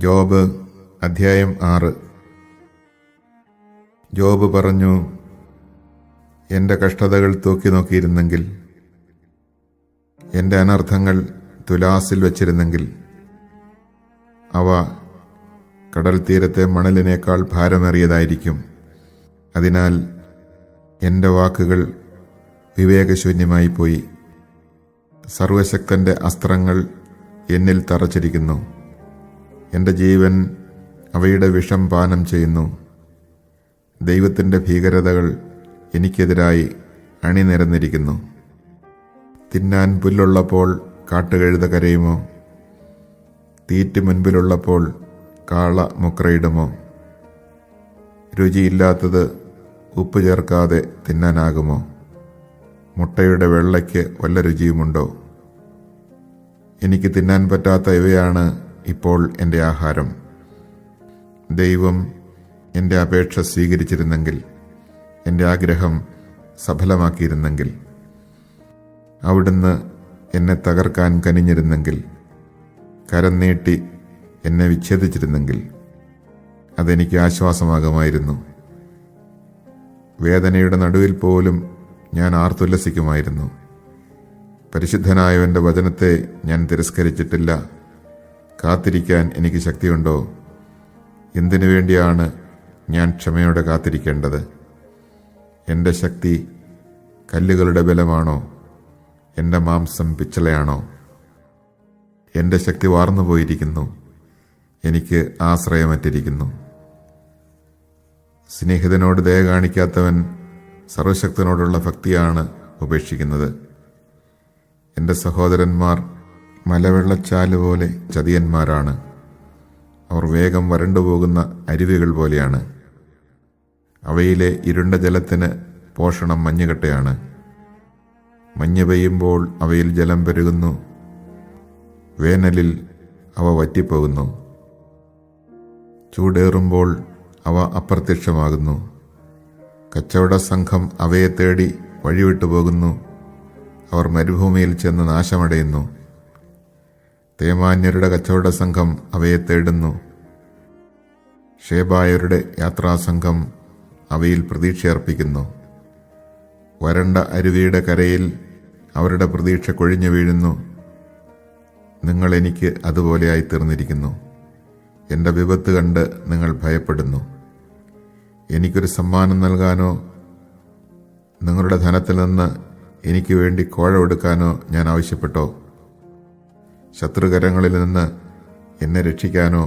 Job അധ്യായം 6. Job പറഞ്ഞു, എൻ്റെ കഷ്ടതകൾ തൂക്കി നോക്കിയിരുന്നെങ്കിൽ, എൻ്റെ അനർത്ഥങ്ങൾ തുലാസിൽ വച്ചിരുന്നെങ്കിൽ, അവ കടൽ തീരത്തെ മണലിനേക്കാൾ ഭാരമേറിയതായിരിക്കും. അതിനാൽ എൻ്റെ വാക്കുകൾ വിവേകശൂന്യമായി പോയി. സർവശക്തൻ്റെ അസ്ത്രങ്ങൾ എന്നിൽ തറച്ചിരിക്കുന്നു. എൻ്റെ ജീവൻ അവയുടെ വിഷം പാനം ചെയ്യുന്നു. ദൈവത്തിൻ്റെ ഭീകരതകൾ എനിക്കെതിരായി അണിനിരന്നിരിക്കുന്നു. തിന്നാൻ പുല്ലുള്ളപ്പോൾ കാട്ടുകഴുത കരയുമോ? തീറ്റ് മുൻപിലുള്ളപ്പോൾ കാള മുക്രയിടുമോ? രുചിയില്ലാത്തത് ഉപ്പ് ചേർക്കാതെ തിന്നാനാകുമോ? മുട്ടയുടെ വെള്ളയ്ക്ക് വല്ല രുചിയുമുണ്ടോ? എനിക്ക് തിന്നാൻ പറ്റാത്ത ഇവയാണ് ഇപ്പോൾ എൻ്റെ ആഹാരം. ദൈവം എൻ്റെ അപേക്ഷ സ്വീകരിച്ചിരുന്നെങ്കിൽ, എൻ്റെ ആഗ്രഹം സഫലമാക്കിയിരുന്നെങ്കിൽ, അവിടുന്ന് എന്നെ തകർക്കാൻ കനിഞ്ഞിരുന്നെങ്കിൽ, കരം നീട്ടി എന്നെ വിച്ഛേദിച്ചിരുന്നെങ്കിൽ, അതെനിക്ക് ആശ്വാസമാകുമായിരുന്നു. വേദനയുടെ നടുവിൽ പോലും ഞാൻ ആർത്തുല്ലസിക്കുമായിരുന്നു. പരിശുദ്ധനായവൻ്റെ വചനത്തെ ഞാൻ തിരസ്കരിച്ചിട്ടില്ല. കാത്തിരിക്കാൻ എനിക്ക് ശക്തിയുണ്ടോ? എന്തിനു വേണ്ടിയാണ് ഞാൻ ക്ഷമയോടെ കാത്തിരിക്കേണ്ടത്? എൻ്റെ ശക്തി കല്ലുകളുടെ ബലമാണോ? എൻ്റെ മാംസം പിച്ചളയാണോ? എൻ്റെ ശക്തി വാർന്നുപോയിരിക്കുന്നു. എനിക്ക് ആശ്രയമറ്റിരിക്കുന്നു. സ്നേഹിതനോട് ദയ കാണിക്കാത്തവൻ സർവശക്തനോടുള്ള ഭക്തിയാണ് ഉപേക്ഷിക്കുന്നത്. എൻ്റെ സഹോദരന്മാർ മലവെള്ളച്ചാല് പോലെ ചതിയന്മാരാണ്. അവർ വേഗം വരണ്ടുപോകുന്ന അരുവികൾ പോലെയാണ്. അവയിലെ ഇരുണ്ട ജലത്തിന് പോഷണം മഞ്ഞുകട്ടയാണ്. മഞ്ഞ് പെയ്യുമ്പോൾ അവയിൽ ജലം പെരുകുന്നു. വേനലിൽ അവ വറ്റിപ്പോകുന്നു. ചൂടേറുമ്പോൾ അവ അപ്രത്യക്ഷമാകുന്നു. കച്ചവട സംഘം അവയെ തേടി വഴിവിട്ടു പോകുന്നു. അവർ മരുഭൂമിയിൽ ചെന്ന് നാശമടയുന്നു. തേമാന്യരുടെ കച്ചവട സംഘം അവയെ തേടുന്നു. ഷേബായരുടെ യാത്രാസംഘം അവയിൽ പ്രതീക്ഷയർപ്പിക്കുന്നു. വരണ്ട അരുവിയുടെ കരയിൽ അവരുടെ പ്രതീക്ഷ കൊഴിഞ്ഞു വീഴുന്നു. നിങ്ങൾ എനിക്ക് അതുപോലെയായി തീർന്നിരിക്കുന്നു. എൻ്റെ വിപത്ത് കണ്ട് നിങ്ങൾ ഭയപ്പെടുന്നു. എനിക്കൊരു സമ്മാനം നൽകാനോ നിങ്ങളുടെ ധനത്തിൽ നിന്ന് എനിക്ക് വേണ്ടി കോഴ എടുക്കാനോ ഞാൻ ആവശ്യപ്പെട്ടോ? ശത്രുകരങ്ങളിൽ നിന്ന് എന്നെ രക്ഷിക്കാനോ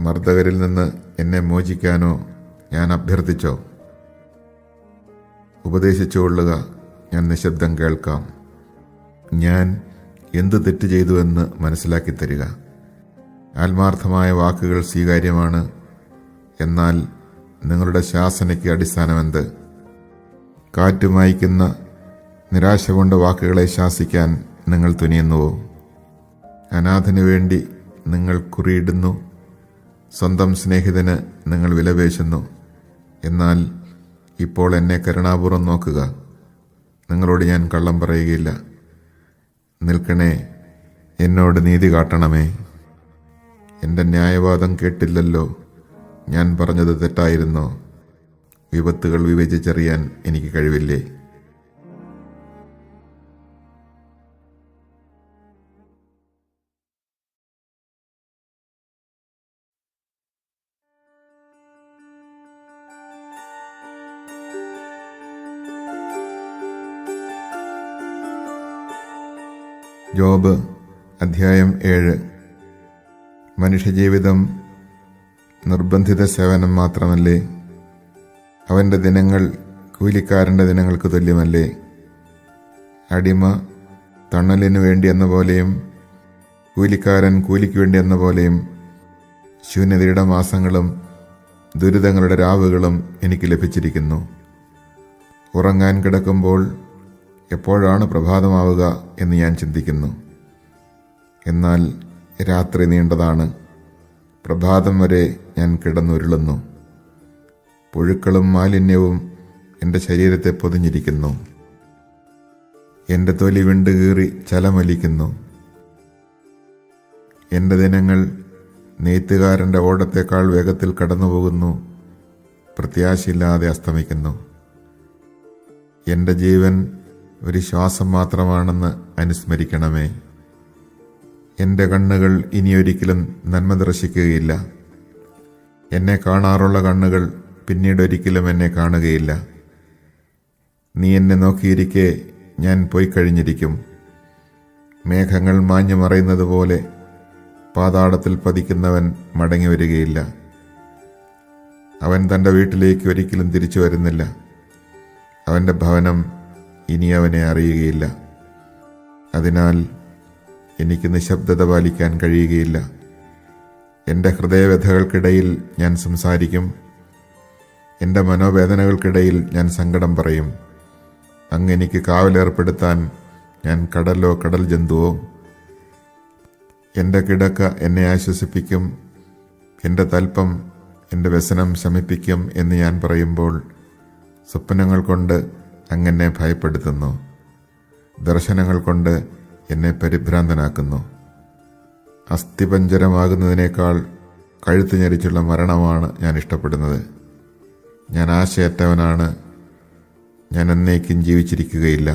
മർദ്ദകരിൽ നിന്ന് എന്നെ മോചിക്കാനോ ഞാൻ അഭ്യർത്ഥിച്ചോ? ഉപദേശിച്ചുകൊള്ളുക, ഞാൻ നിശബ്ദം കേൾക്കാം. ഞാൻ എന്ത് തെറ്റ് ചെയ്തുവെന്ന് മനസ്സിലാക്കി തരിക. ആത്മാർത്ഥമായ വാക്കുകൾ സ്വീകാര്യമാണ്. എന്നാൽ നിങ്ങളുടെ ശാസനയ്ക്ക് അടിസ്ഥാനമെന്ത്? കാറ്റ് മായ്ക്കുന്ന നിരാശ കൊണ്ട് വാക്കുകളെ ശാസിക്കാൻ നിങ്ങൾ തുനിയുന്നുവോ? അനാഥന് വേണ്ടി നിങ്ങൾ കുറിയിടുന്നു. സ്വന്തം സ്നേഹിതന് നിങ്ങൾ വിലപേശുന്നു. എന്നാൽ ഇപ്പോൾ എന്നെ കരുണാപൂർവ്വം നോക്കുക. നിങ്ങളോട് ഞാൻ കള്ളം പറയുകയില്ല. നിൽക്കണേ, എന്നോട് നീതി കാട്ടണമേ. എൻ്റെ ന്യായവാദം കേട്ടില്ലല്ലോ. ഞാൻ പറഞ്ഞത് തെറ്റായിരുന്നോ? വിപത്തുകൾ വിവേചിച്ചറിയാൻ എനിക്ക് കഴിവില്ലേ? ജോബ് അധ്യായം 7. മനുഷ്യജീവിതം നിർബന്ധിത സേവനം മാത്രമല്ലേ? അവൻ്റെ ദിനങ്ങൾ കൂലിക്കാരൻ്റെ ദിനങ്ങൾക്ക് തുല്യമല്ലേ? അടിമ തണലിനു വേണ്ടി എന്ന പോലെയും കൂലിക്കാരൻ കൂലിക്ക് വേണ്ടി എന്ന പോലെയും ശൂന്യതയുടെ മാസങ്ങളും ദുരിതങ്ങളുടെ രാവുകളും എനിക്ക് ലഭിച്ചിരിക്കുന്നു. ഉറങ്ങാൻ കിടക്കുമ്പോൾ എപ്പോഴാണ് പ്രഭാതമാവുക എന്ന് ഞാൻ ചിന്തിക്കുന്നു. എന്നാൽ രാത്രി നീണ്ടതാണ്. പ്രഭാതം വരെ ഞാൻ കിടന്നുരുളുന്നു. പുഴുക്കളും മാലിന്യവും എൻ്റെ ശരീരത്തെ പൊതിഞ്ഞിരിക്കുന്നു. എൻ്റെ തൊലി വിണ്ടുകീറി ചലമലിക്കുന്നു. എൻ്റെ ദിനങ്ങൾ നെയ്ത്തുകാരൻ്റെ ഓടത്തേക്കാൾ വേഗത്തിൽ കടന്നുപോകുന്നു, പ്രത്യാശയില്ലാതെ അസ്തമിക്കുന്നു. എൻ്റെ ജീവൻ ഒരു ശ്വാസം മാത്രമാണെന്ന് അനുസ്മരിക്കണമേ. എൻ്റെ കണ്ണുകൾ ഇനിയൊരിക്കലും നന്മ ദർശിക്കുകയില്ല. എന്നെ കാണാറുള്ള കണ്ണുകൾ പിന്നീടൊരിക്കലും എന്നെ കാണുകയില്ല. നീ എന്നെ നോക്കിയിരിക്കെ ഞാൻ പോയി കഴിഞ്ഞിരിക്കും. മേഘങ്ങൾ മാഞ്ഞു മറയുന്നത് പോലെ പാതാളത്തിൽ പതിക്കുന്നവൻ മടങ്ങി വരികയില്ല. അവൻ തൻ്റെ വീട്ടിലേക്ക് ഒരിക്കലും തിരിച്ചു വരുന്നില്ല. അവൻ്റെ ഭവനം ഇനി അവനെ അറിയുകയില്ല. അതിനാൽ എനിക്ക് നിശബ്ദത പാലിക്കാൻ കഴിയുകയില്ല. എൻ്റെ ഹൃദയവ്യഥകൾക്കിടയിൽ ഞാൻ സംസാരിക്കും. എൻ്റെ മനോവേദനകൾക്കിടയിൽ ഞാൻ സങ്കടം പറയും. അങ്ങ് എനിക്ക് കാവലേർപ്പെടുത്താൻ ഞാൻ കടലോ കടൽ ജന്തുവോ? എൻ്റെ കിടക്ക എന്നെ ആശ്വസിപ്പിക്കും, എൻ്റെ തൽപ്പം എൻ്റെ വ്യസനം ശമിപ്പിക്കും എന്ന് ഞാൻ പറയുമ്പോൾ സ്വപ്നങ്ങൾ കൊണ്ട് അങ്ങനെ ഭയപ്പെടുത്തുന്നു, ദർശനങ്ങൾ കൊണ്ട് എന്നെ പരിഭ്രാന്തനാക്കുന്നു. അസ്ഥിപഞ്ജരമാകുന്നതിനേക്കാൾ കഴുത്ത് ഞെരിച്ചുള്ള മരണമാണ് ഞാൻ ഇഷ്ടപ്പെടുന്നത്. ഞാൻ ആശയറ്റവനാണ്. ഞാൻ എന്നേക്കും ജീവിച്ചിരിക്കുകയില്ല.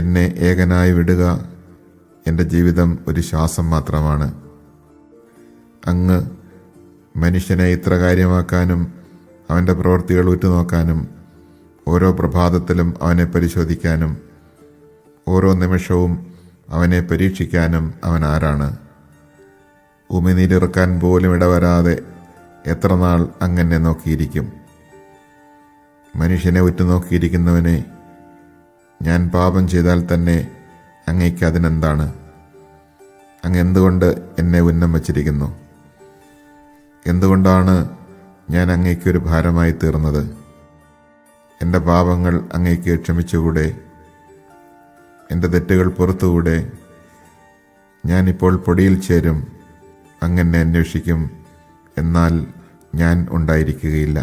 എന്നെ ഏകനായി വിടുക. എൻ്റെ ജീവിതം ഒരു ശ്വാസം മാത്രമാണ്. അങ്ങ് മനുഷ്യനെ ഇത്ര കാര്യമാക്കാനും അവൻ്റെ പ്രവൃത്തികൾ ഉറ്റുനോക്കാനും ഓരോ പ്രഭാതത്തിലും അവനെ പരിശോധിക്കാനും ഓരോ നിമിഷവും അവനെ പരീക്ഷിക്കാനും അവൻ ആരാണ്? ഉമിനീരിറക്കാൻ പോലും ഇടവരാതെ എത്ര നാൾ അങ്ങനെ നോക്കിയിരിക്കും? മനുഷ്യനെ ഉറ്റുനോക്കിയിരിക്കുന്നവനെ, ഞാൻ പാപം ചെയ്താൽ തന്നെ അങ്ങയ്ക്ക് അതിനെന്താണ്? അങ്ങ് എന്തുകൊണ്ട് എന്നെ ഉന്നം വച്ചിരിക്കുന്നു? എന്തുകൊണ്ടാണ് ഞാൻ അങ്ങയ്ക്കൊരു ഭാരമായി തീർന്നത്? എൻ്റെ പാപങ്ങൾ അങ്ങയ്ക്ക് ക്ഷമിച്ചുകൂടെ? എൻ്റെ തെറ്റുകൾ പുറത്തുകൂടെ? ഞാനിപ്പോൾ പൊടിയിൽ ചേരും, അങ്ങനെ അന്വേഷിക്കും, എന്നാൽ ഞാൻ ഉണ്ടായിരിക്കുകയില്ല.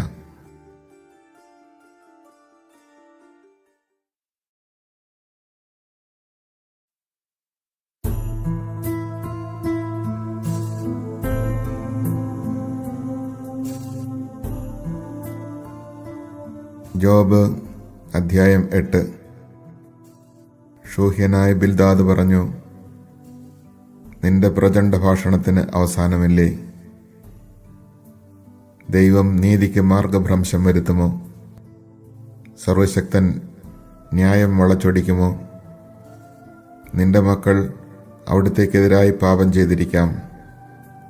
ജോബ് അധ്യായം 8. ശൂഹ്യനായ ബിൽദാദ് പറഞ്ഞു, നിന്റെ പ്രചണ്ഡ ഭാഷണത്തിന് അവസാനമില്ലേ? ദൈവം നീതിക്ക് മാർഗഭ്രംശം വരുത്തുമോ? സർവശക്തൻ ന്യായം വളച്ചൊടിക്കുമോ? നിന്റെ മക്കൾ അവിടുത്തേക്കെതിരായി പാപം ചെയ്തിരിക്കാം,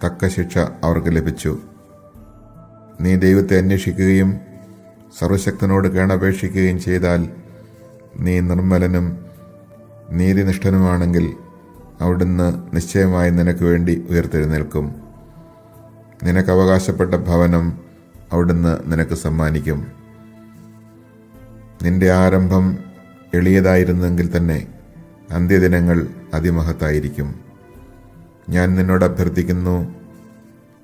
തക്ക ശിക്ഷ അവർക്ക് ലഭിച്ചു. നീ ദൈവത്തെ അന്വേഷിക്കുകയും സർവശക്തനോട് കേണപേക്ഷിക്കുകയും ചെയ്താൽ, നീ നിർമ്മലനും നീതിനിഷ്ഠനുമാണെങ്കിൽ അവിടുന്ന് നിശ്ചയമായി നിനക്ക് വേണ്ടി ഉയർത്തെഴുന്നേൽക്കും. നിനക്ക് അവകാശപ്പെട്ട ഭവനം അവിടുന്ന് നിനക്ക് സമ്മാനിക്കും. നിന്റെ ആരംഭം എളിയതായിരുന്നെങ്കിൽ തന്നെ അന്ത്യദിനങ്ങൾ അതിമഹത്തായിരിക്കും. ഞാൻ നിന്നോട് അഭ്യർത്ഥിക്കുന്നു,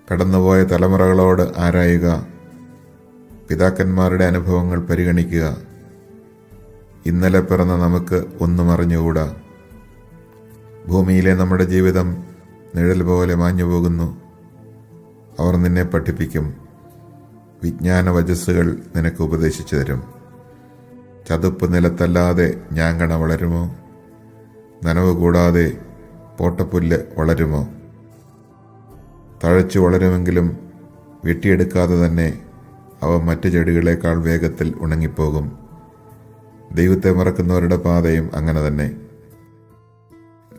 കടന്നുപോയ തലമുറകളോട് ആരായുക, പിതാക്കന്മാരുടെ അനുഭവങ്ങൾ പരിഗണിക്കുക. ഇന്നലെ പിറന്ന നമുക്ക് ഒന്നും അറിഞ്ഞുകൂടാ. ഭൂമിയിലെ നമ്മുടെ ജീവിതം നിഴൽ പോലെ മാഞ്ഞുപോകുന്നു. അവർ നിന്നെ പഠിപ്പിക്കും, വിജ്ഞാന വചസ്സുകൾ നിനക്ക് ഉപദേശിച്ചു തരും. ചതുപ്പ് നിലത്തല്ലാതെ ഞാങ്ങണ വളരുമോ? നനവ് കൂടാതെ പോട്ടപ്പുല്ല് വളരുമോ? തഴച്ചു വളരുമെങ്കിലും വെട്ടിയെടുക്കാതെ തന്നെ അവ മറ്റു ചെടികളേക്കാൾ വേഗത്തിൽ ഉണങ്ങിപ്പോകും. ദൈവത്തെ മറക്കുന്നവരുടെ പാതയും അങ്ങനെ തന്നെ.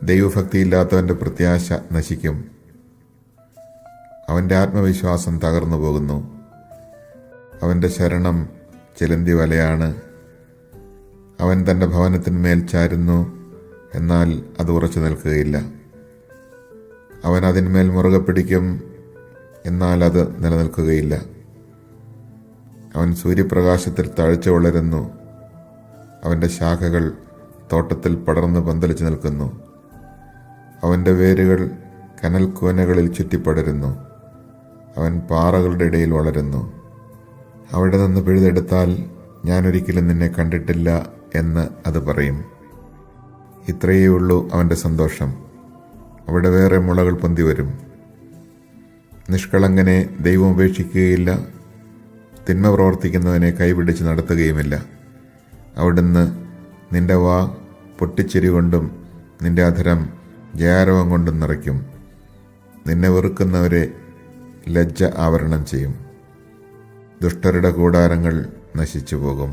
ദൈവഭക്തിയില്ലാത്തവൻ്റെ പ്രത്യാശ നശിക്കും. അവൻ്റെ ആത്മവിശ്വാസം തകർന്നു പോകുന്നു. അവൻ്റെ ശരണം ചിലന്തി വലയാണ്. അവൻ തൻ്റെ ഭവനത്തിന്മേൽ ചാരുന്നു, എന്നാൽ അത് ഉറച്ചു നിൽക്കുകയില്ല. അവൻ അതിന്മേൽ മുറുകെ പിടിക്കും, എന്നാൽ അത് നിലനിൽക്കുകയില്ല. അവൻ സൂര്യപ്രകാശത്തിൽ തഴച്ചു വളരുന്നു. അവൻ്റെ ശാഖകൾ തോട്ടത്തിൽ പടർന്ന് പന്തലിച്ചു നിൽക്കുന്നു. അവൻ്റെ വേരുകൾ കനൽക്കൂനകളിൽ ചുറ്റിപ്പടരുന്നു. അവൻ പാറകളുടെ ഇടയിൽ വളരുന്നു. അവിടെ നിന്ന് പിഴുതെടുത്താൽ ഞാനൊരിക്കലും നിന്നെ കണ്ടിട്ടില്ല എന്ന് അത് പറയും. ഇത്രയേ ഉള്ളൂ അവൻ്റെ സന്തോഷം. അവിടെ വേറെ മുളകൾ പൊന്തി വരും. നിഷ്കളങ്കനെ ദൈവം ഉപേക്ഷിക്കുകയില്ല, തിന്മ പ്രവർത്തിക്കുന്നവനെ കൈപിടിച്ച് നടത്തുകയുമില്ല. അവിടുന്ന് നിന്റെ വാ പൊട്ടിച്ചിരി കൊണ്ടും നിന്റെ അധരം ജയാരവം കൊണ്ടും നിറയ്ക്കും. നിന്നെ വെറുക്കുന്നവരെ ലജ്ജ ആവരണം ചെയ്യും. ദുഷ്ടരുടെ കൂടാരങ്ങൾ നശിച്ചു പോകും.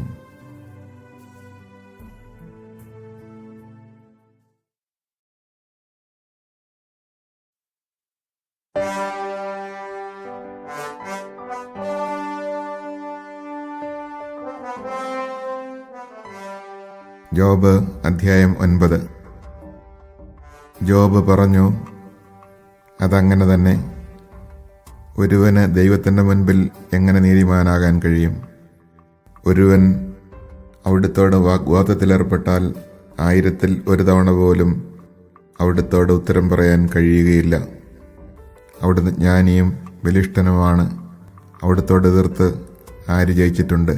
ജോബ് അധ്യായം 9. ജോബ് പറഞ്ഞു, അതങ്ങനെ തന്നെ. ഒരുവന് ദൈവത്തിൻ്റെ മുൻപിൽ എങ്ങനെ നീതിമാനാകാൻ കഴിയും? ഒരുവൻ അവിടുത്തോട് വാഗ്വാദത്തിലേർപ്പെട്ടാൽ 1000-ൽ 1 തവണ പോലും അവിടുത്തോട് ഉത്തരം പറയാൻ കഴിയുകയില്ല. അവിടുന്ന് ജ്ഞാനിയും ബലിഷ്ഠനുമാണ്. അവിടുത്തോട് എതിർത്ത് ആര് ജയിച്ചിട്ടുണ്ട്?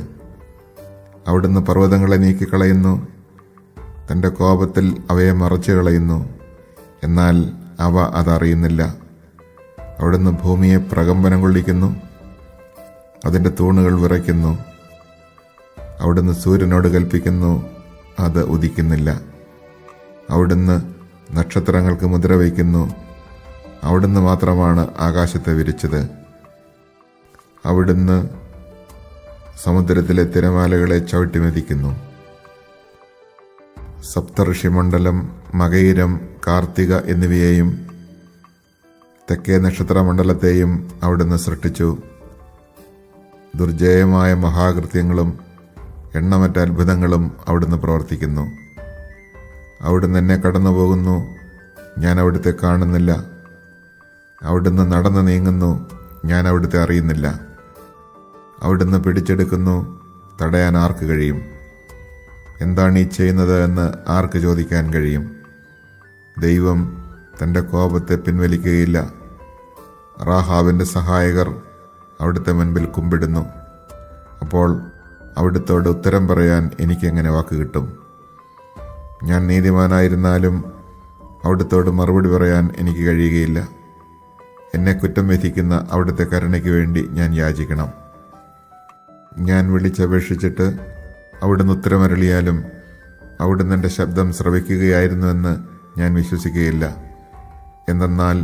അവിടുന്ന് പർവ്വതങ്ങളെ നീക്കിക്കളയുന്നു, തൻ്റെ കോപത്തിൽ അവയെ മറച്ചു കളയുന്നു, എന്നാൽ അവ അതറിയുന്നില്ല. അവിടുന്ന് ഭൂമിയെ പ്രകമ്പനം കൊള്ളിക്കുന്നു, അതിൻ്റെ തൂണുകൾ വിറയ്ക്കുന്നു. അവിടുന്ന് സൂര്യനോട് കൽപ്പിക്കുന്നു, അത് ഉദിക്കുന്നില്ല. അവിടുന്ന് നക്ഷത്രങ്ങൾക്ക് മുദ്ര വയ്ക്കുന്നു. അവിടുന്ന് മാത്രമാണ് ആകാശത്തെ വിരിച്ചത്. അവിടുന്ന് സമുദ്രത്തിലെ തിരമാലകളെ ചവിട്ടിമെതിക്കുന്നു. സപ്തഋഷിമണ്ഡലം, മകയിരം, കാർത്തിക എന്നിവയെയും തെക്കേ നക്ഷത്രമണ്ഡലത്തെയും അവിടുന്ന് സൃഷ്ടിച്ചു. ദുർജയമായ മഹാകൃത്യങ്ങളും എണ്ണമറ്റ അത്ഭുതങ്ങളും അവിടുന്ന് പ്രവർത്തിക്കുന്നു. അവിടുന്ന് എന്നെ കടന്നു പോകുന്നു, ഞാൻ അവിടുത്തെ കാണുന്നില്ല. അവിടുന്ന് നടന്നു നീങ്ങുന്നു, ഞാൻ അവിടുത്തെ അറിയുന്നില്ല. അവിടുന്ന് പിടിച്ചെടുക്കുന്നു, തടയാൻ ആർക്ക് കഴിയും? എന്താണ് ഈ ചെയ്യുന്നത് എന്ന് ആർക്ക് ചോദിക്കാൻ കഴിയും? ദൈവം തൻ്റെ കോപത്തെ പിൻവലിക്കുകയില്ല. റാഹാബിൻ്റെ സഹായകർ അവിടുത്തെ മുൻപിൽ കുമ്പിടുന്നു. അപ്പോൾ അവിടുത്തോട് ഉത്തരം പറയാൻ എനിക്കെങ്ങനെ വാക്ക് കിട്ടും? ഞാൻ നീതിമാനായിരുന്നാലും അവിടുത്തോട് മറുപടി പറയാൻ എനിക്ക് കഴിയുകയില്ല. എന്നെ കുറ്റം വിധിക്കുന്ന അവിടുത്തെ കരുണയ്ക്ക് വേണ്ടി ഞാൻ യാചിക്കണം. ഞാൻ വിളിച്ചപേക്ഷിച്ചിട്ട് അവിടുന്ന് ഉത്തരമരളിയാലും അവിടുന്ന് എൻ്റെ ശബ്ദം ശ്രവിക്കുകയായിരുന്നുവെന്ന് ഞാൻ വിശ്വസിക്കുകയില്ല. എന്തെന്നാൽ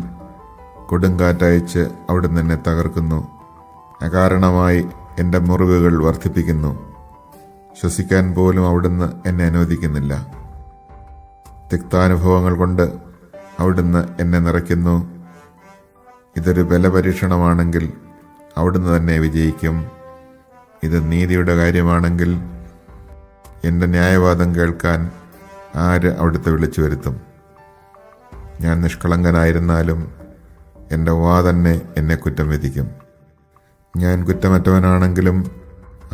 കൊടുങ്കാറ്റയച്ച് അവിടുന്ന് എന്നെ തകർക്കുന്നു, അകാരണമായി എൻ്റെ മുറിവുകൾ വർദ്ധിപ്പിക്കുന്നു. ശ്വസിക്കാൻ പോലും അവിടുന്ന് എന്നെ അനുവദിക്കുന്നില്ല. തിക്താനുഭവങ്ങൾ കൊണ്ട് അവിടുന്ന് എന്നെ നിറയ്ക്കുന്നു. ഇതൊരു ബലപരീക്ഷണമാണെങ്കിൽ അവിടുന്ന് തന്നെ വിജയിക്കും. ഇത് നീതിയുടെ കാര്യമാണെങ്കിൽ എൻ്റെ ന്യായവാദം കേൾക്കാൻ ആര് അവിടുത്തെ വിളിച്ചു വരുത്തും? ഞാൻ നിഷ്കളങ്കനായിരുന്നാലും എൻ്റെ വാ തന്നെ എന്നെ കുറ്റം വിധിക്കും. ഞാൻ കുറ്റമറ്റവനാണെങ്കിലും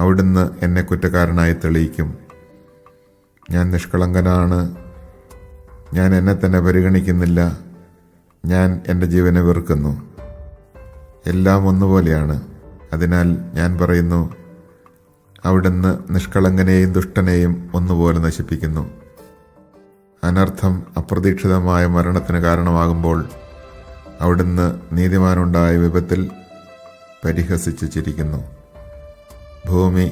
അവിടുന്ന് എന്നെ കുറ്റക്കാരനായി തെളിയിക്കും. ഞാൻ നിഷ്കളങ്കനാണ്, ഞാൻ എന്നെ തന്നെ പരിഗണിക്കുന്നില്ല. ഞാൻ എൻ്റെ ജീവനെ വെറുക്കുന്നു. എല്ലാം ഒന്നുപോലെയാണ്. അതിനാൽ ഞാൻ പറയുന്നു, അവിടുന്ന് നിഷ്കളങ്കനെയും ദുഷ്ടനെയും ഒന്നുപോലെ നശിപ്പിക്കുന്നു. അനർത്ഥം അപ്രതീക്ഷിതമായ മരണത്തിന് കാരണമാകുമ്പോൾ അവിടുന്ന് നീതിമാനുണ്ടായ വിപത്തിൽ പരിഹസിച്ച് ചിരിക്കുന്നു. ഭൂമി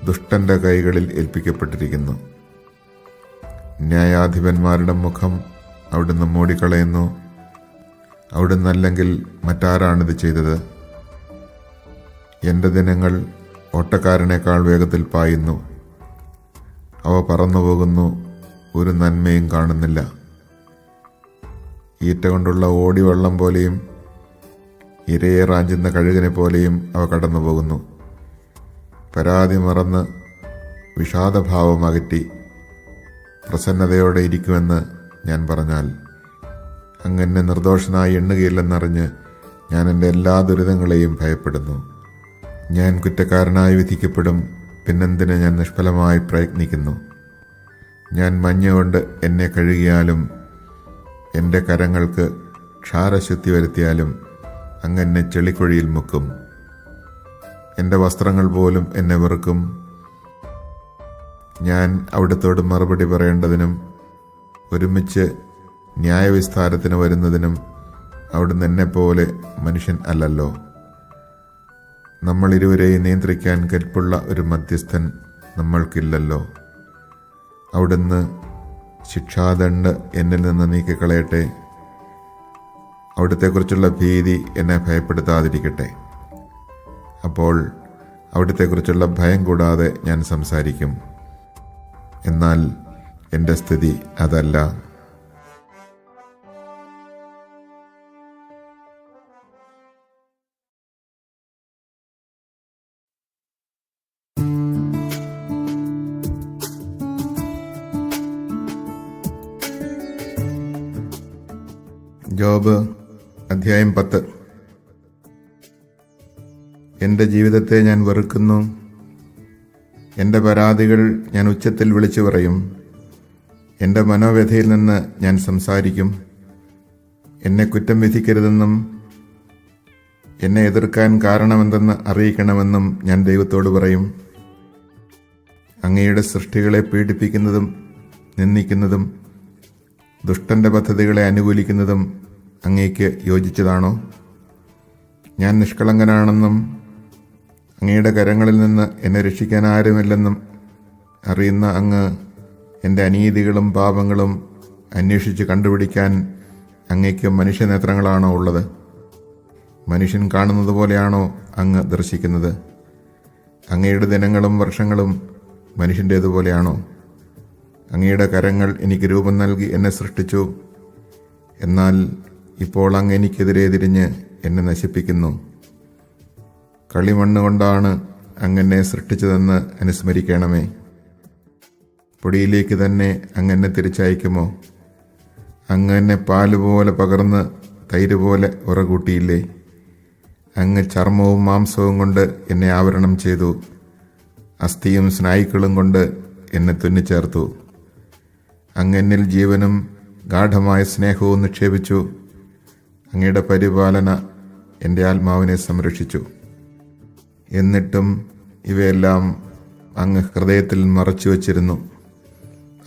ദുഷ്ടന്റെ കൈകളിൽ ഏൽപ്പിക്കപ്പെട്ടിരിക്കുന്നു. ന്യായാധിപന്മാരുടെ മുഖം അവിടുന്ന് മൂടിക്കളയുന്നു. അവിടുന്നല്ലെങ്കിൽ മറ്റാരാണിത് ചെയ്തത്? എൻ്റെ ദിനങ്ങൾ ഓട്ടക്കാരനേക്കാൾ വേഗത്തിൽ പായുന്നു. അവ പറന്നുപോകുന്നു, ഒരു നന്മയും കാണുന്നില്ല. ഈറ്റ കൊണ്ടുള്ള ഓടിവെള്ളം പോലെയും ഇരയെ റാഞ്ചുന്ന കഴുകനെ പോലെയും അവ കടന്നുപോകുന്നു. പരാതി മറന്ന് വിഷാദഭാവം അകറ്റി പ്രസന്നതയോടെ ഇരിക്കുമെന്ന് ഞാൻ പറഞ്ഞാൽ, അങ്ങനെ നിർദോഷനായി എണ്ണുകയില്ലെന്നറിഞ്ഞ് ഞാൻ എൻ്റെ എല്ലാ ദുരിതങ്ങളെയും ഭയപ്പെടുന്നു. ഞാൻ കുറ്റക്കാരനായി വിധിക്കപ്പെടും. പിന്നെന്തിന് ഞാൻ നിഷ്ഫലമായി പ്രയത്നിക്കുന്നു? ഞാൻ മഞ്ഞുകൊണ്ട് എന്നെ കഴുകിയാലും എൻ്റെ കരങ്ങൾക്ക് ക്ഷാരശുദ്ധി വരുത്തിയാലും അങ്ങനെ ചെളിക്കുഴിയിൽ മുക്കും. എൻ്റെ വസ്ത്രങ്ങൾ പോലും എന്നെ വെറുക്കും. ഞാൻ അവിടുത്തോട് മറുപടി പറയേണ്ടതിനും ഒരുമിച്ച് ന്യായവിസ്താരത്തിന് വരുന്നതിനും അവിടുന്ന് എന്നെപ്പോലെ മനുഷ്യൻ അല്ലല്ലോ. നമ്മളിരുവരെയും നിയന്ത്രിക്കാൻ കെൽപ്പുള്ള ഒരു മധ്യസ്ഥൻ നമ്മൾക്കില്ലല്ലോ. അവിടുന്ന് ശിക്ഷാദണ്ഡ് എന്നിൽ നിന്ന് നീക്കിക്കളയട്ടെ. അവിടുത്തെക്കുറിച്ചുള്ള ഭീതി എന്നെ ഭയപ്പെടുത്താതിരിക്കട്ടെ. അപ്പോൾ അവിടുത്തെക്കുറിച്ചുള്ള ഭയം കൂടാതെ ഞാൻ സംസാരിക്കും. എന്നാൽ എൻ്റെ സ്ഥിതി അതല്ല. ജോബ് അധ്യായം 10. എൻ്റെ ജീവിതത്തെ ഞാൻ വെറുക്കുന്നു. എൻ്റെ പരാതികൾ ഞാൻ ഉച്ചത്തിൽ വിളിച്ചു പറയും. എൻ്റെ മനോവ്യഥയിൽ നിന്ന് ഞാൻ സംസാരിക്കും. എന്നെ കുറ്റം വിധിക്കരുതെന്നും എന്നെ എതിർക്കാൻ കാരണമെന്തെന്ന് അറിയിക്കണമെന്നും ഞാൻ ദൈവത്തോട് പറയും. അങ്ങയുടെ സൃഷ്ടികളെ പീഡിപ്പിക്കുന്നതും നിന്ദിക്കുന്നതും ദുഷ്ടന്റെ പദ്ധതികളെ അനുകൂലിക്കുന്നതും അങ്ങേക്ക് യോജിച്ചതാണോ? ഞാൻ നിഷ്കളങ്കനാണെന്നും അങ്ങയുടെ കരങ്ങളിൽ നിന്ന് എന്നെ രക്ഷിക്കാൻ ആരുമില്ലെന്നും അറിയുന്ന അങ്ങ് എൻ്റെ അനീതികളും പാപങ്ങളും അന്വേഷിച്ച് കണ്ടുപിടിക്കാൻ അങ്ങേക്ക് മനുഷ്യനേത്രങ്ങളാണോ ഉള്ളത്? മനുഷ്യൻ കാണുന്നത് പോലെയാണോ അങ്ങ് ദർശിക്കുന്നത്? അങ്ങയുടെ ദിനങ്ങളും വർഷങ്ങളും മനുഷ്യൻ്റേതുപോലെയാണോ? അങ്ങയുടെ കരങ്ങൾ എനിക്ക് രൂപം നൽകി എന്നെ സൃഷ്ടിച്ചു. എന്നാൽ ഇപ്പോൾ അങ്ങ് എനിക്കെതിരെ തിരിഞ്ഞ് എന്നെ നശിപ്പിക്കുന്നു. കളിമണ്ണ് കൊണ്ടാണ് അങ്ങെന്നെ സൃഷ്ടിച്ചതെന്ന് അനുസ്മരിക്കണമേ. പൊടിയിലേക്ക് തന്നെ അങ്ങെന്നെ തിരിച്ചയക്കുമോ? അങ്ങ് എന്നെ പാലുപോലെ പകർന്ന് തൈര് പോലെ ഉറകൂട്ടിയില്ലേ? അങ്ങ് ചർമ്മവും മാംസവും കൊണ്ട് എന്നെ ആവരണം ചെയ്തു. അസ്ഥിയും സ്നായുക്കളും കൊണ്ട് എന്നെ തുന്നിച്ചേർത്തു. അങ്ങ് എന്നിൽ ജീവനും ഗാഢമായ സ്നേഹവും നിക്ഷേപിച്ചു. അങ്ങയുടെ പരിപാലന എൻ്റെ ആത്മാവിനെ സംരക്ഷിച്ചു. എന്നിട്ടും ഇവയെല്ലാം അങ്ങ് ഹൃദയത്തിൽ മറച്ചു വച്ചിരുന്നു.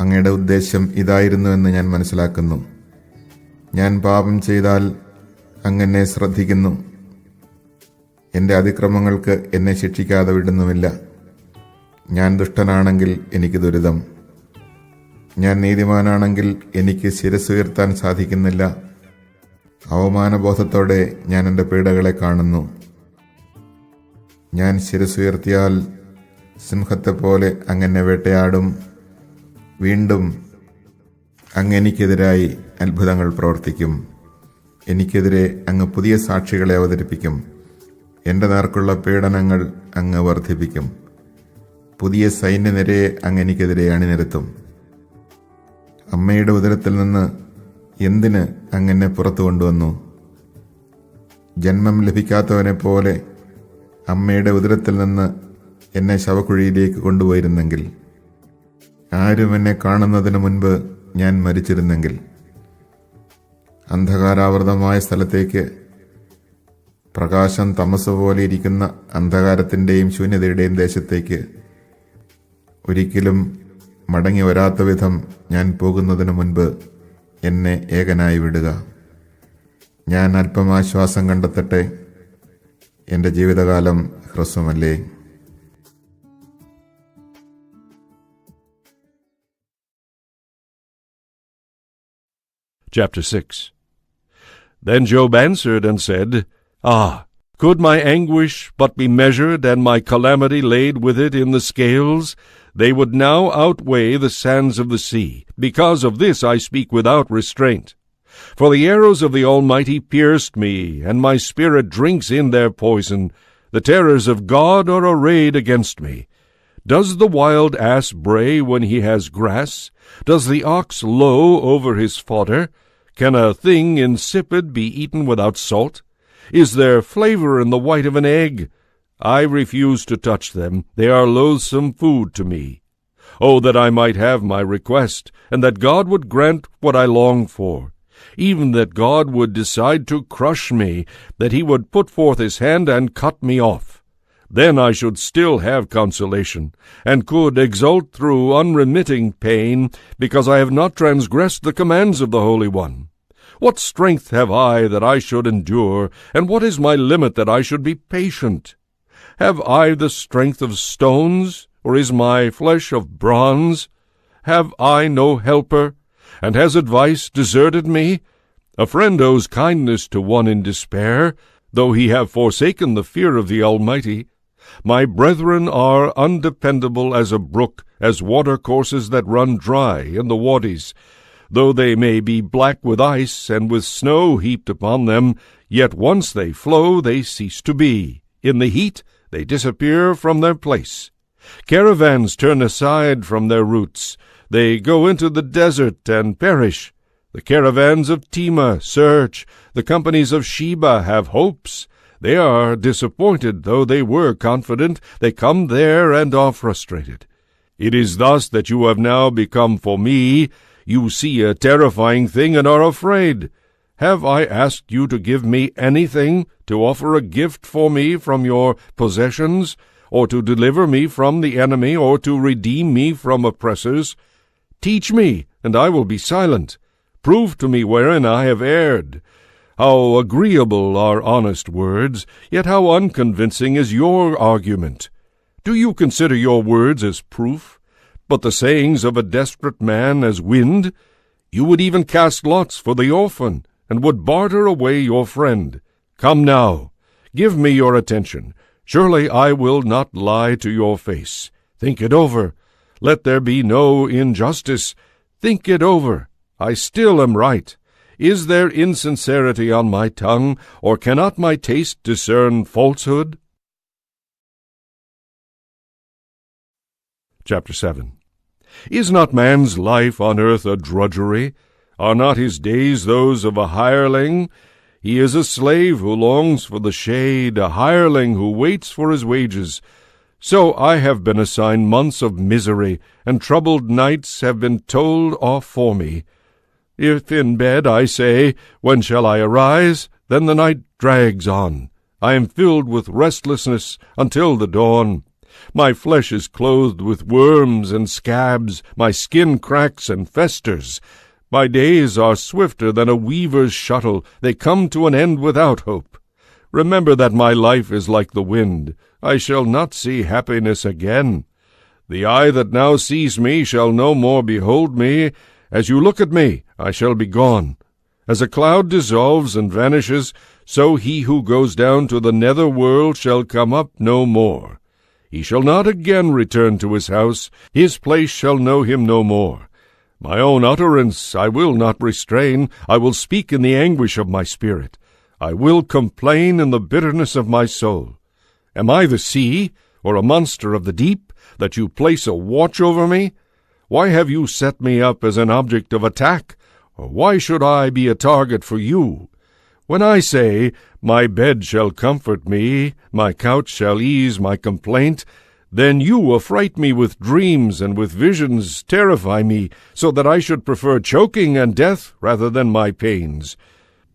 അങ്ങയുടെ ഉദ്ദേശം ഇതായിരുന്നുവെന്ന് ഞാൻ മനസ്സിലാക്കുന്നു. ഞാൻ പാപം ചെയ്താൽ അങ്ങെന്നെ ശ്രദ്ധിക്കുന്നു. എൻ്റെ അതിക്രമങ്ങൾക്ക് എന്നെ ശിക്ഷിക്കാതെ വിടുന്നുമില്ല. ഞാൻ ദുഷ്ടനാണെങ്കിൽ എനിക്ക് ദുരിതം. ഞാൻ നീതിമാനാണെങ്കിൽ എനിക്ക് ശിരസ്സുയർത്താൻ സാധിക്കുന്നില്ല. അവമാനബോധത്തോടെ ഞാൻ എൻ്റെ പീഡകളെ കാണുന്നു. ഞാൻ ശിരസ്സുയർത്തിയാൽ സിംഹത്തെപ്പോലെ അങ്ങനെ വേട്ടയാടും. വീണ്ടും അങ്ങെനിക്കെതിരായി അത്ഭുതങ്ങൾ പ്രവർത്തിക്കും. എനിക്കെതിരെ അങ്ങ് പുതിയ സാക്ഷികളെ അവതരിപ്പിക്കും. എൻ്റെ നേർക്കുള്ള പീഡനങ്ങൾ അങ്ങ് വർദ്ധിപ്പിക്കും. പുതിയ സൈന്യനിരയെ അങ്ങെനിക്കെതിരെ അണിനിരത്തും. അമ്മയുടെ ഉദരത്തിൽ നിന്ന് എന്തിന് അങ്ങനെ പുറത്തു കൊണ്ടുവന്നു? ജന്മം ലഭിക്കാത്തവനെ പോലെ അമ്മയുടെ ഉദരത്തിൽ നിന്ന് എന്നെ ശവക്കുഴിയിലേക്ക് കൊണ്ടുപോയിരുന്നെങ്കിൽ, ആരും എന്നെ കാണുന്നതിന് മുൻപ് ഞാൻ മരിച്ചിരുന്നെങ്കിൽ, അന്ധകാരാവൃതമായ സ്ഥലത്തേക്ക്, പ്രകാശം തമസ് പോലെ ഇരിക്കുന്ന അന്ധകാരത്തിൻ്റെയും ശൂന്യതയുടെയും ദേശത്തേക്ക് ഒരിക്കലും മടങ്ങി വരാത്ത വിധം ഞാൻ പോകുന്നതിനു മുൻപ് എന്നെ ഏകനായി വിടുക. ഞാൻ അല്പം ആശ്വാസം കണ്ടെത്തട്ടെ. എൻ്റെ ജീവിതകാലം ഹ്രസ്വമല്ലേ? Chapter 6. Then Job answered and said, Ah, could my anguish but be measured, and my calamity laid with it in the scales, they would now outweigh the sands of the sea. Because of this I speak without restraint. For the arrows of the Almighty pierced me, and my spirit drinks in their poison. The terrors of God are arrayed against me. Does the wild ass bray when he has grass? Does the ox low over his fodder? Can a thing insipid be eaten without salt? Is there flavor in the white of an egg? I refuse to touch them. They are loathsome food to me. Oh, that I might have my request, and that God would grant what I long for. Even that God would decide to crush me, that he would put forth his hand and cut me off. Then I should still have consolation, and could exult through unremitting pain, because I have not transgressed the commands of the Holy One. What strength have I that I should endure, and what is my limit that I should be patient? Have I the strength of stones, or is my flesh of bronze? Have I no helper, and has advice deserted me? A friend owes kindness to one in despair, though he have forsaken the fear of the Almighty. My brethren are undependable as a brook, as watercourses that run dry in the wadis. Though they may be black with ice, and with snow heaped upon them, yet once they flow, they cease to be. In the heat they disappear from their place. Caravans turn aside from their routes. They go into the desert and perish. The caravans of Tema search. The companies of Sheba have hopes. They are disappointed, though they were confident. They come there and are frustrated. It is thus that you have now become for me. You see a terrifying thing and are afraid. Have I asked you to give me anything, to offer a gift for me from your possessions, or to deliver me from the enemy, or to redeem me from oppressors? Teach me, and I will be silent. Prove to me wherein I have erred. How agreeable are honest words, yet how unconvincing is your argument. Do you consider your words as proof, but the sayings of a desperate man as wind? You would even cast lots for the orphan, and would barter away your friend. Come now, give me your attention. Surely I will not lie to your face. Think it over. Let there be no injustice. Think it over. I still am right. Is there insincerity on my tongue, or cannot my taste discern falsehood? Chapter 7. Is not man's life on earth a drudgery? Are not his days those of a hireling? He is a slave who longs for the shade, a hireling who waits for his wages. So I have been assigned months of misery, and troubled nights have been told off for me. If in bed I say, when shall I arise? Then the night drags on. I am filled with restlessness until the dawn. My flesh is clothed with worms and scabs, my skin cracks and festers. My days are swifter than a weaver's shuttle, they come to an end without hope. Remember that my life is like the wind. I shall not see happiness again. The eye that now sees me shall no more behold me. As you look at me, I shall be gone. As a cloud dissolves and vanishes, so he who goes down to the nether world shall come up no more. He shall not again return to his house, his place shall know him no more. My own utterance I will not restrain, I will speak in the anguish of my spirit. I will complain in the bitterness of my soul. Am I the sea, or a monster of the deep, that you place a watch over me? Why have you set me up as an object of attack? Or why should I be a target for you? When I say, my bed shall comfort me, my couch shall ease my complaint, then you affright me with dreams and with visions terrify me, so that I should prefer choking and death rather than my pains.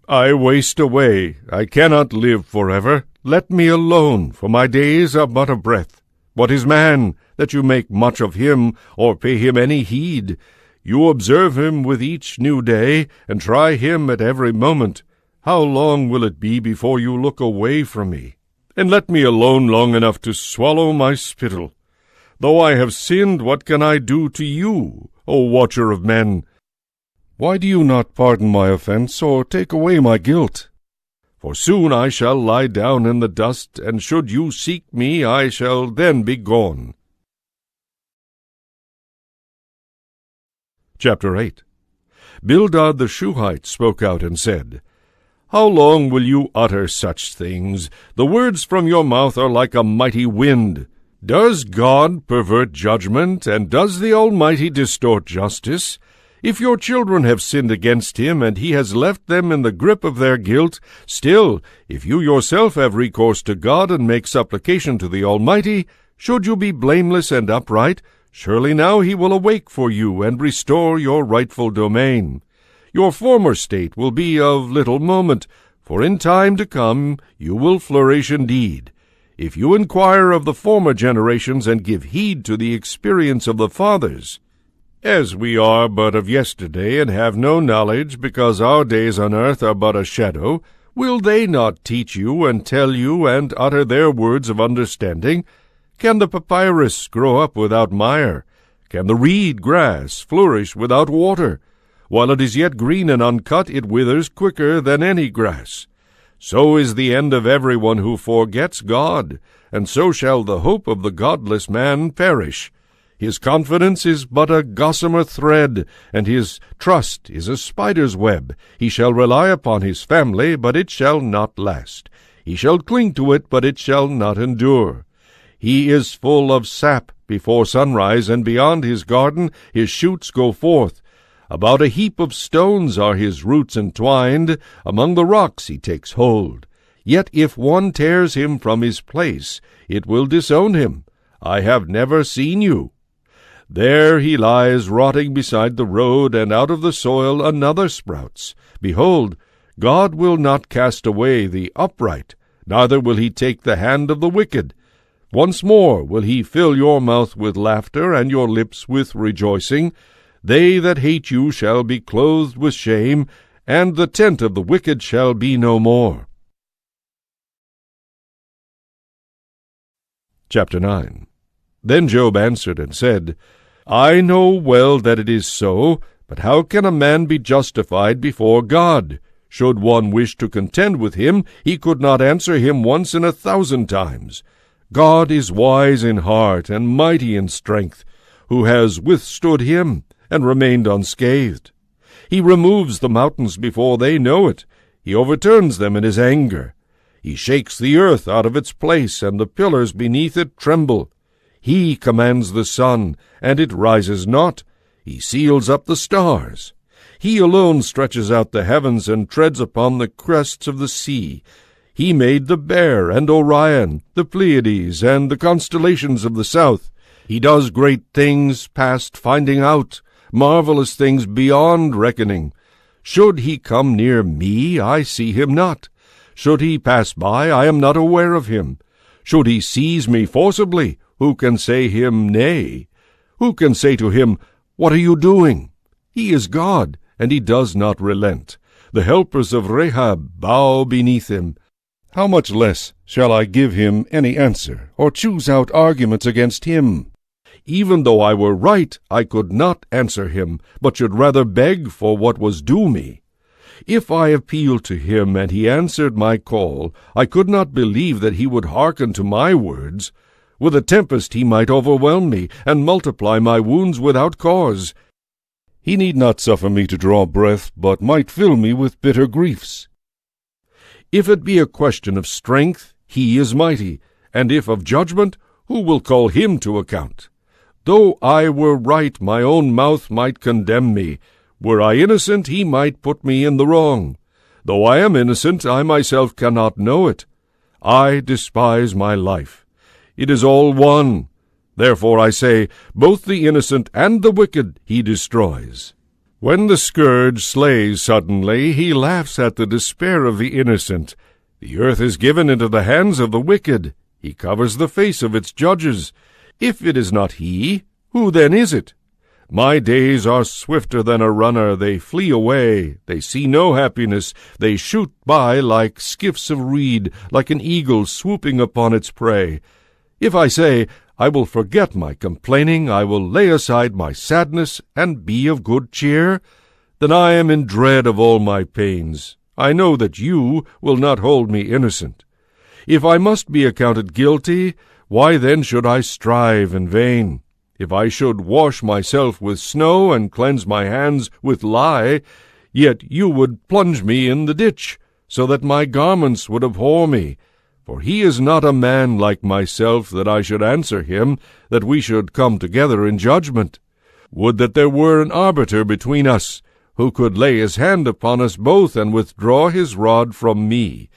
I waste away, I cannot live forever. Let me alone, for my days are but a breath. What is man, that you make much of him, or pay him any heed? You observe him with each new day, and try him at every moment. How long will it be before you look away from me? And let me alone long enough to swallow my spittle. Though I have sinned, what can I do to you, O watcher of men? Why do you not pardon my offense, or take away my guilt? For soon I shall lie down in the dust, and should you seek me, I shall then be gone. Chapter 8. Bildad the Shuhite spoke out and said, How long will you utter such things? The words from your mouth are like a mighty wind. Does God pervert judgment, and does the Almighty distort justice? If your children have sinned against him, and he has left them in the grip of their guilt, still, if you yourself have recourse to God and make supplication to the Almighty, should you be blameless and upright, surely now he will awake for you and restore your rightful domain. Your former state will be of little moment, for in time to come you will flourish indeed. If you inquire of the former generations and give heed to the experience of the fathers, As we are but of yesterday, and have no knowledge, because our days on earth are but a shadow, will they not teach you, and tell you, and utter their words of understanding? Can the papyrus grow up without mire? Can the reed grass flourish without water? While it is yet green and uncut, it withers quicker than any grass. So is the end of everyone who forgets God, and so shall the hope of the godless man perish. His confidence is but a gossamer thread, and his trust is a spider's web. He shall rely upon his family, but it shall not last. He shall cling to it, but it shall not endure. He is full of sap before sunrise, and beyond his garden his shoots go forth. About a heap of stones are his roots entwined, among the rocks he takes hold. Yet if one tears him from his place, it will disown him. I have never seen you. There he lies rotting beside the road, and out of the soil another sprouts. Behold, God will not cast away the upright, neither will he take the hand of the wicked. Once more will he fill your mouth with laughter, and your lips with rejoicing. They that hate you shall be clothed with shame, and the tent of the wicked shall be no more. Chapter 9. Then Job answered and said, I know well that it is so, but how can a man be justified before God? Should one wish to contend with him, he could not answer him once in 1,000 times. God is wise in heart and mighty in strength, who has withstood him and remained unscathed. He removes the mountains before they know it. He overturns them in his anger. He shakes the earth out of its place, and the pillars beneath it tremble. He commands the sun, and it rises not. He seals up the stars. He alone stretches out the heavens and treads upon the crests of the sea. He made the Bear and Orion, the Pleiades, and the constellations of the south. He does great things past finding out, marvelous things beyond reckoning. Should he come near me, I see him not. Should he pass by, I am not aware of him. Should he seize me forcibly, who can say him nay? Who can say to him, What are you doing? He is God, and he does not relent. The helpers of Rahab bow beneath him. How much less shall I give him any answer, or choose out arguments against him? Even though I were right, I could not answer him, but should rather beg for what was due me. If I appealed to him, and he answered my call, I could not believe that he would hearken to my words. With a tempest he might overwhelm me, and multiply my wounds without cause. He need not suffer me to draw breath, but might fill me with bitter griefs. If it be a question of strength, he is mighty, and if of judgment, who will call him to account? Though I were right, my own mouth might condemn me. Were I innocent, he might put me in the wrong. Though I am innocent, I myself cannot know it. I despise my life. It is all one. Therefore I say, both the innocent and the wicked he destroys. When the scourge slays suddenly, he laughs at the despair of the innocent. The earth is given into the hands of the wicked. He covers the face of its judges. If it is not he, who then is it? My days are swifter than a runner. They flee away. They see no happiness. They shoot by like skiffs of reed, like an eagle swooping upon its prey. If I say, I will forget my complaining, I will lay aside my sadness, and be of good cheer, then I am in dread of all my pains. I know that you will not hold me innocent. If I must be accounted guilty, why then should I strive in vain? If I should wash myself with snow, and cleanse my hands with lye, yet you would plunge me in the ditch, so that my garments would abhor me. For he is not a man like myself, that I should answer him, that we should come together in judgment. Would that there were an arbiter between us, who could lay his hand upon us both, and withdraw his rod from me.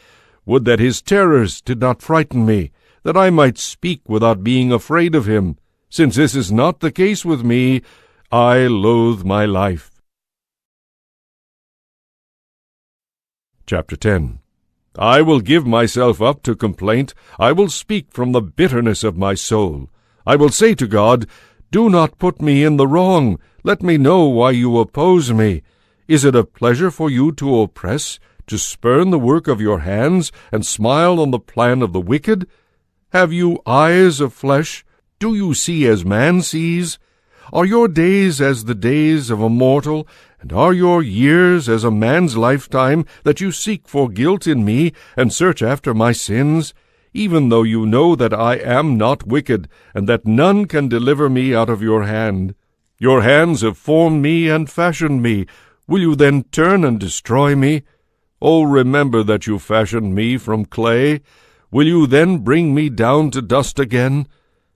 Would that his terrors did not frighten me, that I might speak without being afraid of him. Since this is not the case with me, I loathe my life. Chapter 10. I will give myself up to complaint. I will speak from the bitterness of my soul. I will say to God, Do not put me in the wrong. Let me know why you oppose me. Is it a pleasure for you to oppress, to spurn the work of your hands, and smile on the plan of the wicked? Have you eyes of flesh? Do you see as man sees? Are your days as the days of a mortal, and are your years as a man's lifetime, that you seek for guilt in me, and search after my sins? Even though you know that I am not wicked, and that none can deliver me out of your hand. Your hands have formed me and fashioned me. Will you then turn and destroy me? Oh, remember that you fashioned me from clay. Will you then bring me down to dust again?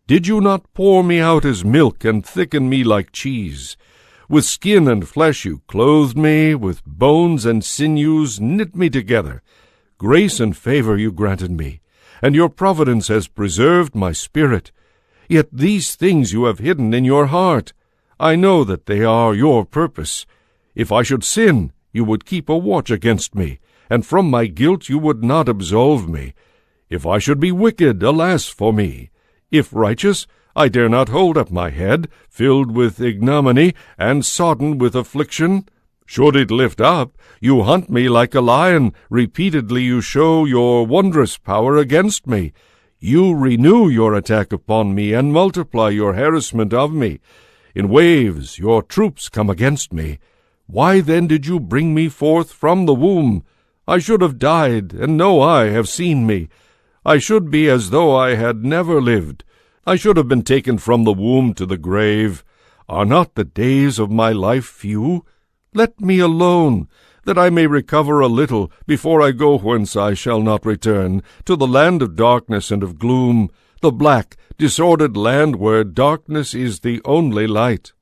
Did you not pour me out as milk and thicken me like cheese? With skin and flesh you clothed me, with bones and sinews knit me together. Grace and favor you granted me, and your providence has preserved my spirit. Yet these things you have hidden in your heart. I know that they are your purpose. If I should sin, you would keep a watch against me, and from my guilt you would not absolve me. If I should be wicked, alas for me! If righteous, I dare not hold up my head, filled with ignominy, and sodden with affliction. Should it lift up, you hunt me like a lion. Repeatedly you show your wondrous power against me. You renew your attack upon me, and multiply your harassment of me. In waves your troops come against me. Why then did you bring me forth from the womb? I should have died, and no eye have seen me. I should be as though I had never lived. I should have been taken from the womb to the grave. Are not the days of my life few? Let me alone, that I may recover a little before I go whence I shall not return, to the land of darkness and of gloom, the black, disordered land where darkness is the only light.